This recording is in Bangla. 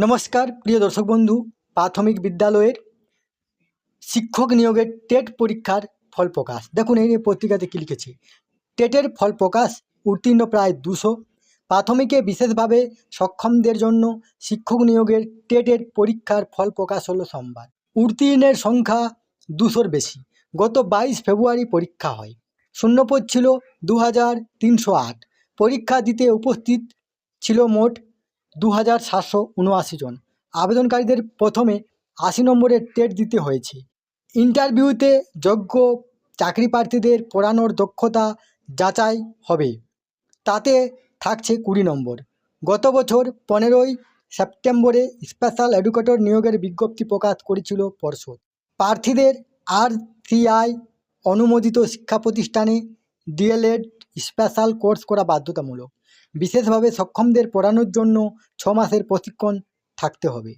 নমস্কার প্রিয় দর্শক বন্ধু, প্রাথমিক বিদ্যালয়ের শিক্ষক নিয়োগের টেট পরীক্ষার ফল প্রকাশ। দেখুন এই পত্রিকাতে কী লিখেছে। টেটের ফল প্রকাশ, উত্তীর্ণ প্রায় 200। প্রাথমিকে বিশেষভাবে সক্ষমদের জন্য শিক্ষক নিয়োগের টেটের পরীক্ষার ফল প্রকাশ হলো সোমবার। উত্তীর্ণের সংখ্যা 200-র বেশি। গত 22 ফেব্রুয়ারি পরীক্ষা হয়। শূন্যপদ ছিল 2308। পরীক্ষা দিতে উপস্থিত ছিল মোট 2779 জন। আবেদনকারীদের প্রথমে 80 নম্বরের টেট দিতে হয়েছে। ইন্টারভিউতে যোগ্য চাকরি প্রার্থীদের পড়ানোর দক্ষতা যাচাই হবে, তাতে থাকছে 20 নম্বর। গত বছর 15ই সেপ্টেম্বরে স্পেশাল এডুকেটর নিয়োগের বিজ্ঞপ্তি প্রকাশ করেছিল পর্ষদ। প্রার্থীদের RCI অনুমোদিত শিক্ষা প্রতিষ্ঠানে DLED স্পেশাল কোর্স করা বাধ্যতামূলক। বিশেষভাবে সক্ষমদের পড়ানোর জন্য 6 মাসের প্রশিক্ষণ থাকতে হবে।